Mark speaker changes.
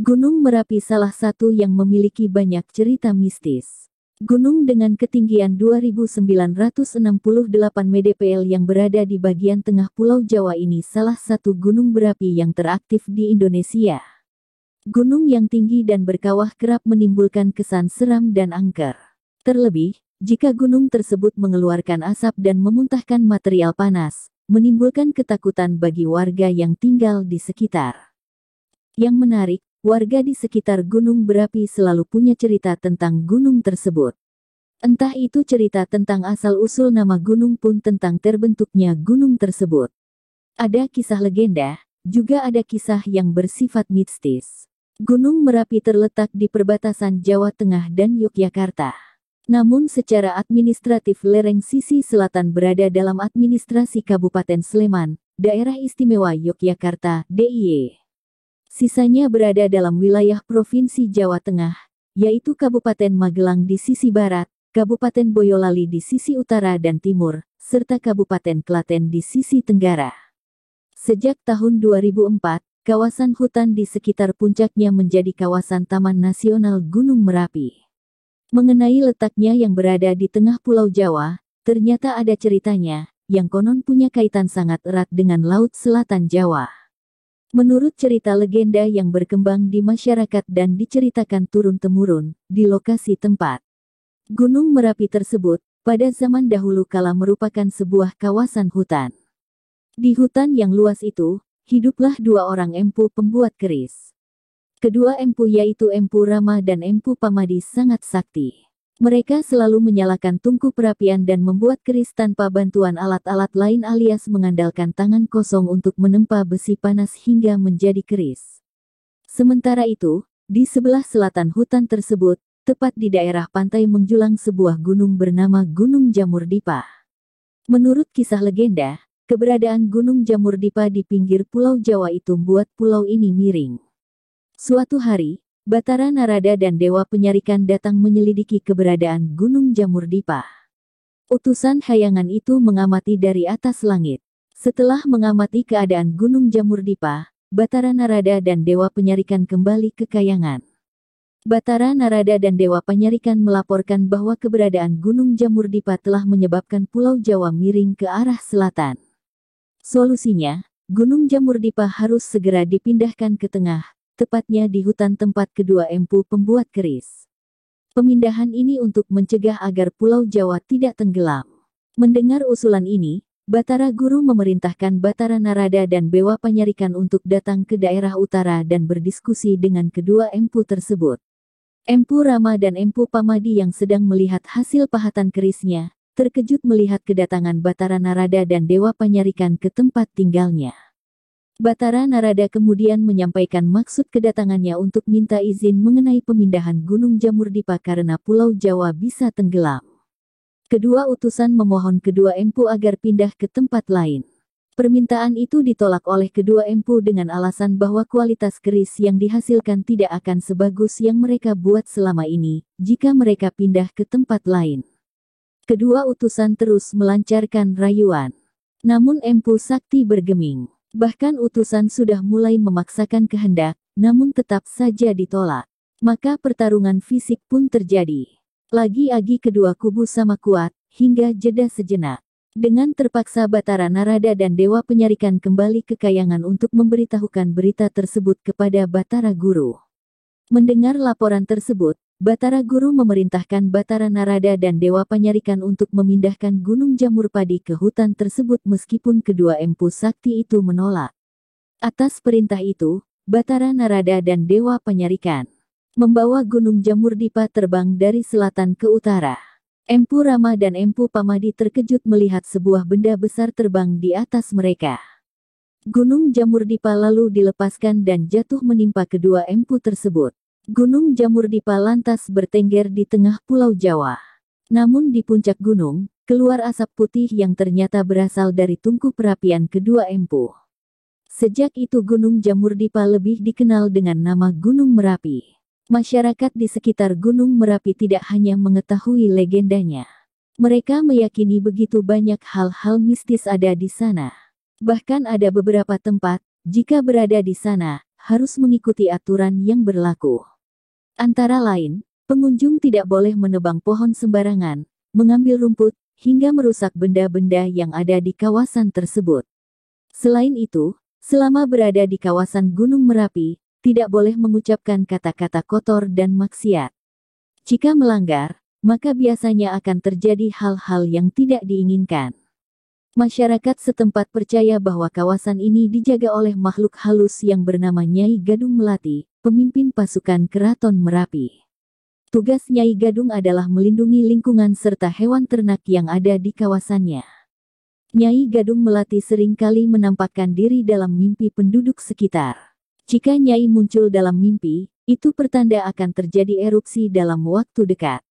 Speaker 1: Gunung Merapi salah satu yang memiliki banyak cerita mistis. Gunung dengan ketinggian 2.968 mdpl yang berada di bagian tengah Pulau Jawa ini salah satu gunung berapi yang teraktif di Indonesia. Gunung yang tinggi dan berkawah kerap menimbulkan kesan seram dan angker. Terlebih, jika gunung tersebut mengeluarkan asap dan memuntahkan material panas, menimbulkan ketakutan bagi warga yang tinggal di sekitar. Yang menarik, warga di sekitar gunung berapi selalu punya cerita tentang gunung tersebut. Entah itu cerita tentang asal-usul nama gunung pun tentang terbentuknya gunung tersebut. Ada kisah legenda, juga ada kisah yang bersifat mistis. Gunung Merapi terletak di perbatasan Jawa Tengah dan Yogyakarta. Namun secara administratif lereng sisi selatan berada dalam administrasi Kabupaten Sleman, Daerah Istimewa Yogyakarta, DIY. Sisanya berada dalam wilayah Provinsi Jawa Tengah, yaitu Kabupaten Magelang di sisi barat, Kabupaten Boyolali di sisi utara dan timur, serta Kabupaten Klaten di sisi tenggara. Sejak tahun 2004, kawasan hutan di sekitar puncaknya menjadi kawasan Taman Nasional Gunung Merapi. Mengenai letaknya yang berada di tengah Pulau Jawa, ternyata ada ceritanya, yang konon punya kaitan sangat erat dengan Laut Selatan Jawa. Menurut cerita legenda yang berkembang di masyarakat dan diceritakan turun-temurun, di lokasi tempat Gunung Merapi tersebut, pada zaman dahulu kala merupakan sebuah kawasan hutan. Di hutan yang luas itu, hiduplah dua orang empu pembuat keris. Kedua empu yaitu Empu Rama dan Empu Pamadi sangat sakti. Mereka selalu menyalakan tungku perapian dan membuat keris tanpa bantuan alat-alat lain alias mengandalkan tangan kosong untuk menempa besi panas hingga menjadi keris. Sementara itu, di sebelah selatan hutan tersebut, tepat di daerah pantai menjulang sebuah gunung bernama Gunung Jamur-Dipa. Menurut kisah legenda, keberadaan Gunung Jamur-Dipa di pinggir Pulau Jawa itu membuat pulau ini miring. Suatu hari, Batara Narada dan Dewa Penyarikan datang menyelidiki keberadaan Gunung Jamur-Dipa. Utusan hayangan itu mengamati dari atas langit. Setelah mengamati keadaan Gunung Jamur-Dipa, Batara Narada dan Dewa Penyarikan kembali ke kayangan. Batara Narada dan Dewa Penyarikan melaporkan bahwa keberadaan Gunung Jamur-Dipa telah menyebabkan Pulau Jawa miring ke arah selatan. Solusinya, Gunung Jamur-Dipa harus segera dipindahkan ke tengah, tepatnya di hutan tempat kedua empu pembuat keris. Pemindahan ini untuk mencegah agar Pulau Jawa tidak tenggelam. Mendengar usulan ini, Batara Guru memerintahkan Batara Narada dan Dewa Penyarikan untuk datang ke daerah utara dan berdiskusi dengan kedua empu tersebut. Empu Rama dan Empu Pamadi yang sedang melihat hasil pahatan kerisnya, terkejut melihat kedatangan Batara Narada dan Dewa Penyarikan ke tempat tinggalnya. Batara Narada kemudian menyampaikan maksud kedatangannya untuk minta izin mengenai pemindahan Gunung Jamur-Dipa karena Pulau Jawa bisa tenggelam. Kedua utusan memohon kedua empu agar pindah ke tempat lain. Permintaan itu ditolak oleh kedua empu dengan alasan bahwa kualitas keris yang dihasilkan tidak akan sebagus yang mereka buat selama ini, jika mereka pindah ke tempat lain. Kedua utusan terus melancarkan rayuan. Namun Empu Sakti bergeming. Bahkan utusan sudah mulai memaksakan kehendak, namun tetap saja ditolak. Maka pertarungan fisik pun terjadi. Lagi-lagi kedua kubu sama kuat, hingga jeda sejenak. Dengan terpaksa Batara Narada dan Dewa Penyarikan kembali ke kayangan untuk memberitahukan berita tersebut kepada Batara Guru. Mendengar laporan tersebut, Batara Guru memerintahkan Batara Narada dan Dewa Penyarikan untuk memindahkan Gunung Jamur-Padi ke hutan tersebut meskipun kedua empu sakti itu menolak. Atas perintah itu, Batara Narada dan Dewa Penyarikan membawa Gunung Jamur-Dipa terbang dari selatan ke utara. Empu Rama dan Empu Pamadi terkejut melihat sebuah benda besar terbang di atas mereka. Gunung Jamur-Dipa lalu dilepaskan dan jatuh menimpa kedua empu tersebut. Gunung Jamur-Dipa lantas bertengger di tengah Pulau Jawa. Namun di puncak gunung, keluar asap putih yang ternyata berasal dari tungku perapian kedua empu. Sejak itu Gunung Jamur-Dipa lebih dikenal dengan nama Gunung Merapi. Masyarakat di sekitar Gunung Merapi tidak hanya mengetahui legendanya. Mereka meyakini begitu banyak hal-hal mistis ada di sana. Bahkan ada beberapa tempat, jika berada di sana, harus mengikuti aturan yang berlaku. Antara lain, pengunjung tidak boleh menebang pohon sembarangan, mengambil rumput, hingga merusak benda-benda yang ada di kawasan tersebut. Selain itu, selama berada di kawasan Gunung Merapi, tidak boleh mengucapkan kata-kata kotor dan maksiat. Jika melanggar, maka biasanya akan terjadi hal-hal yang tidak diinginkan. Masyarakat setempat percaya bahwa kawasan ini dijaga oleh makhluk halus yang bernama Nyai Gadung Melati, pemimpin pasukan Keraton Merapi. Tugas Nyai Gadung adalah melindungi lingkungan serta hewan ternak yang ada di kawasannya. Nyai Gadung Melati sering kali menampakkan diri dalam mimpi penduduk sekitar. Jika Nyai muncul dalam mimpi, itu pertanda akan terjadi erupsi dalam waktu dekat.